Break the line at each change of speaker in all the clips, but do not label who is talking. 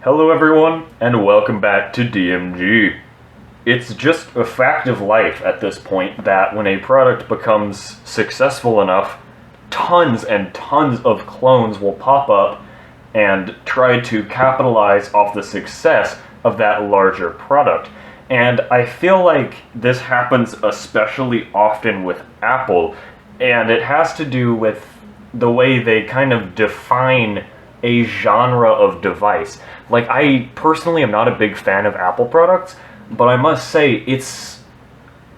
Hello everyone, and welcome back to DMG. It's just a fact of life at this point that when a product becomes successful enough, tons and tons of clones will pop up and try to capitalize off the success of that larger product. And I feel like this happens especially often with Apple, and it has to do with the way they kind of define a genre of device. Like, I personally am not a big fan of Apple products, but I must say it's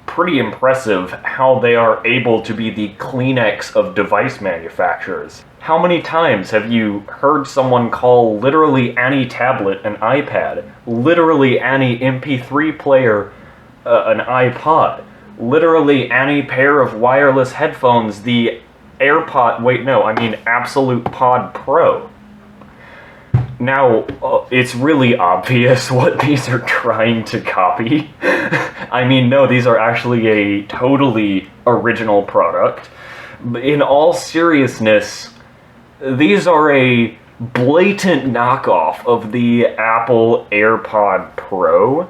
pretty impressive how they are able to be the Kleenex of device manufacturers. How many times have you heard someone call literally any tablet an iPad, literally any MP3 player an iPod, literally any pair of wireless headphones the Absolute Pod Pro? Now, it's really obvious what these are trying to copy. I mean, no, these are actually a totally original product. In all seriousness, these are a blatant knockoff of the Apple AirPod Pro.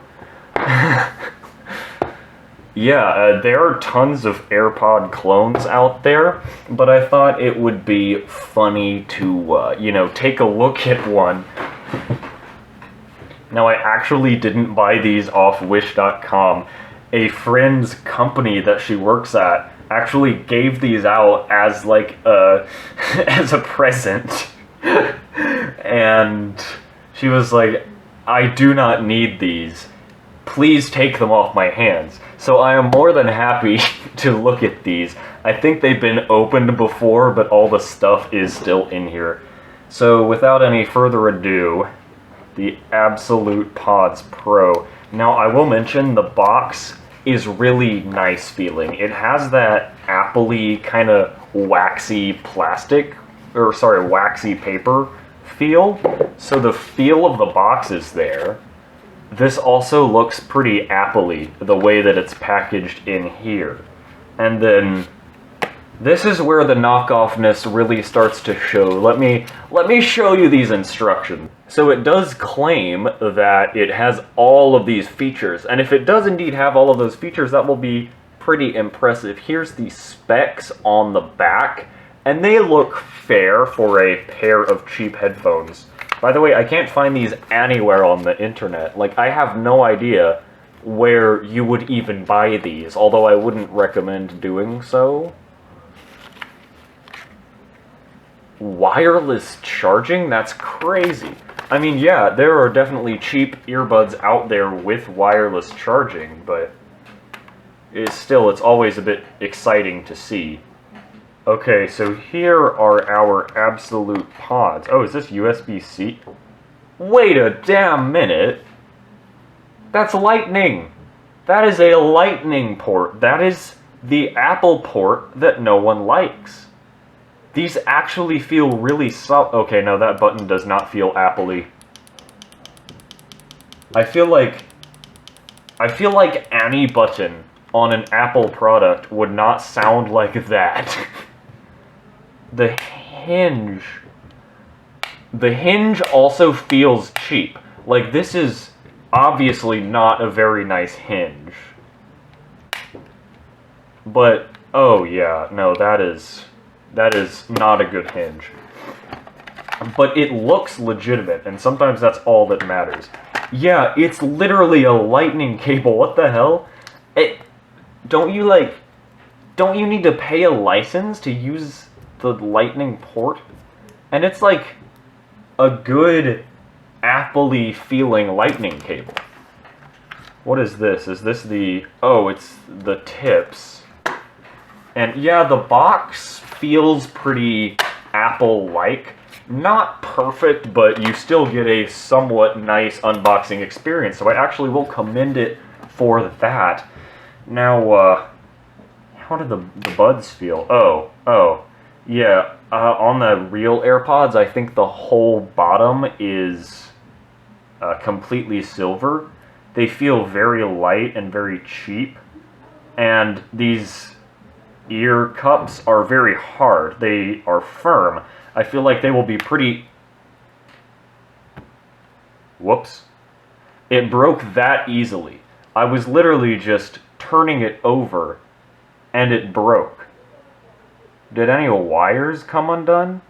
Yeah, there are tons of AirPod clones out there, but I thought it would be funny to, take a look at one. Now, I actually didn't buy these off Wish.com. A friend's company that she works at actually gave these out as, as a present. And she was like, I do not need these. Please take them off my hands. So I am more than happy to look at these. I think they've been opened before, but all the stuff is still in here. So without any further ado, the Absolute Pods Pro. Now I will mention the box is really nice feeling. It has that Apple-y kind of waxy waxy paper feel. So the feel of the box is there. This also looks pretty Apple-y, the way that it's packaged in here. And then, this is where the knockoffness really starts to show. Let me show you these instructions. So it does claim that it has all of these features, and if it does indeed have all of those features, that will be pretty impressive. Here's the specs on the back, and they look fair for a pair of cheap headphones. By the way, I can't find these anywhere on the internet. Like, I have no idea where you would even buy these, although I wouldn't recommend doing so. Wireless charging? That's crazy. I mean, yeah, there are definitely cheap earbuds out there with wireless charging, but it's always a bit exciting to see. Okay, so here are our Absolute Pods. Oh, is this USB-C? Wait a damn minute! That's Lightning! That is a Lightning port. That is the Apple port that no one likes. These actually feel really soft. Okay, no, that button does not feel Apple-y. I feel like any button on an Apple product would not sound like that. The hinge also feels cheap. Like, this is obviously not a very nice hinge. But, oh yeah, no, that is not a good hinge. But it looks legitimate, and sometimes that's all that matters. Yeah, it's literally a lightning cable. What the hell? Don't you need to pay a license to use the lightning port? And it's like a good Apple-y feeling lightning cable. What is this? Is this the... Oh, it's the tips. And yeah, the box feels pretty Apple-like. Not perfect, but you still get a somewhat nice unboxing experience, so I actually will commend it for that. Now, how do the buds feel? Oh. Yeah, on the real AirPods, I think the whole bottom is completely silver. They feel very light and very cheap. And these ear cups are very hard. They are firm. I feel like they will be pretty Whoops. It broke that easily. I was literally just turning it over, and it broke. Did any wires come undone?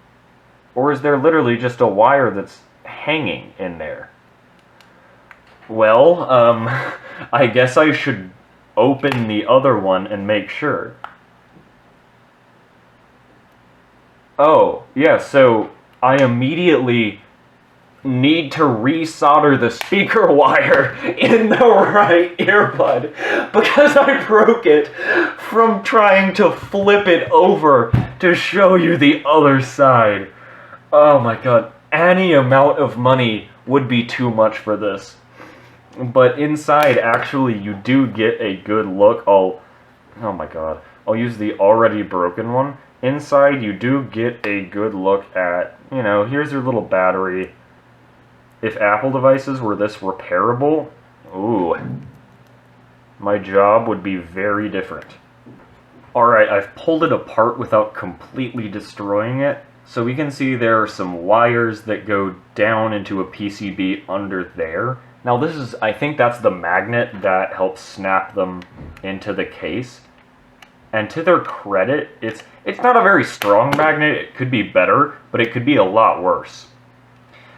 Or is there literally just a wire that's hanging in there? Well, I guess I should open the other one and make sure. Oh, yeah, so I immediately need to resolder the speaker wire in the right earbud because I broke it from trying to flip it over to show you the other side. Oh my god, any amount of money would be too much for this. But inside, actually, you do get a good look. Oh my god. I'll use the already broken one. Inside, you do get a good look at, you know, here's your little battery. If Apple devices were this repairable, ooh, my job would be very different. Alright, I've pulled it apart without completely destroying it. So we can see there are some wires that go down into a PCB under there. Now this is, I think that's the magnet that helps snap them into the case. And to their credit, it's not a very strong magnet. It could be better, but it could be a lot worse.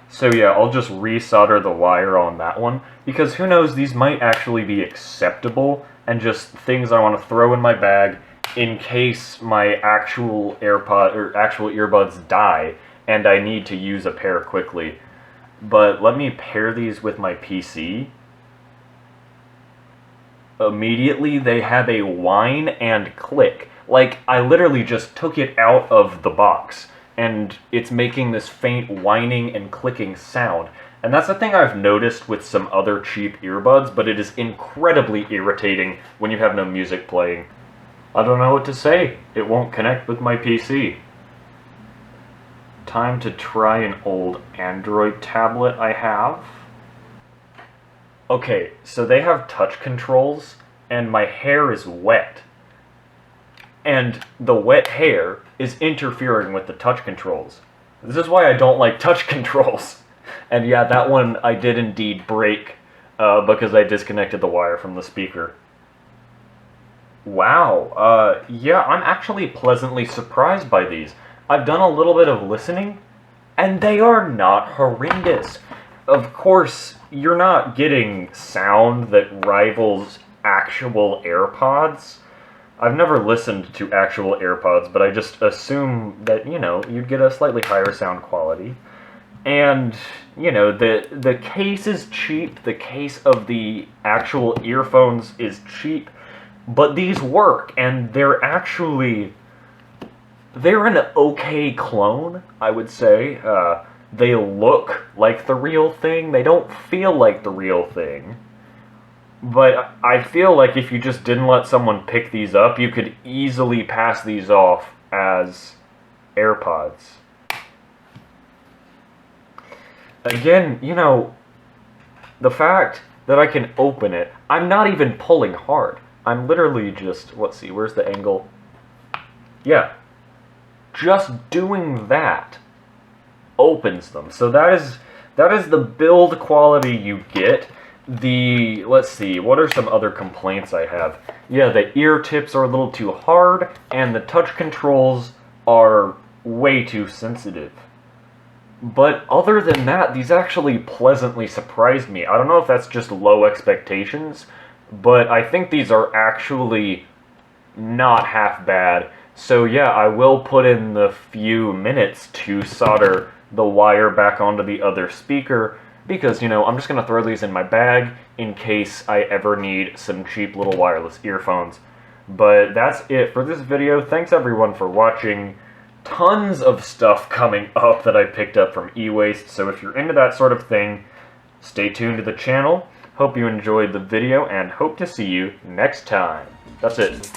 So yeah, I'll just resolder the wire on that one, because who knows, these might actually be acceptable, and just things I want to throw in my bag in case my actual earbuds die, and I need to use a pair quickly. But let me pair these with my PC. Immediately, they have a whine and click. Like, I literally just took it out of the box, and it's making this faint whining and clicking sound. And that's the thing I've noticed with some other cheap earbuds, but it is incredibly irritating when you have no music playing. I don't know what to say. It won't connect with my PC. Time to try an old Android tablet I have. Okay, so they have touch controls, and my hair is wet. And the wet hair is interfering with the touch controls. This is why I don't like touch controls. And yeah, that one I did indeed break because I disconnected the wire from the speaker. Wow, yeah, I'm actually pleasantly surprised by these. I've done a little bit of listening, and they are not horrendous. Of course, you're not getting sound that rivals actual AirPods. I've never listened to actual AirPods, but I just assume that, you know, you'd get a slightly higher sound quality. And, you know, the case is cheap, the case of the actual earphones is cheap, but these work, and they're an okay clone, I would say. They look like the real thing, they don't feel like the real thing. But I feel like if you just didn't let someone pick these up, you could easily pass these off as AirPods. Again, you know, the fact that I can open it, I'm not even pulling hard. I'm literally just, let's see, where's the angle? Yeah. Just doing that opens them. So that is the build quality you get. Let's see, what are some other complaints I have? Yeah, the ear tips are a little too hard, and the touch controls are way too sensitive. But other than that, these actually pleasantly surprised me. I don't know if that's just low expectations, but I think these are actually not half bad. So yeah, I will put in the few minutes to solder the wire back onto the other speaker, because, you know, I'm just going to throw these in my bag in case I ever need some cheap little wireless earphones. But that's it for this video. Thanks everyone for watching. Tons of stuff coming up that I picked up from e-waste, so if you're into that sort of thing, stay tuned to the channel. Hope you enjoyed the video, and hope to see you next time. That's it.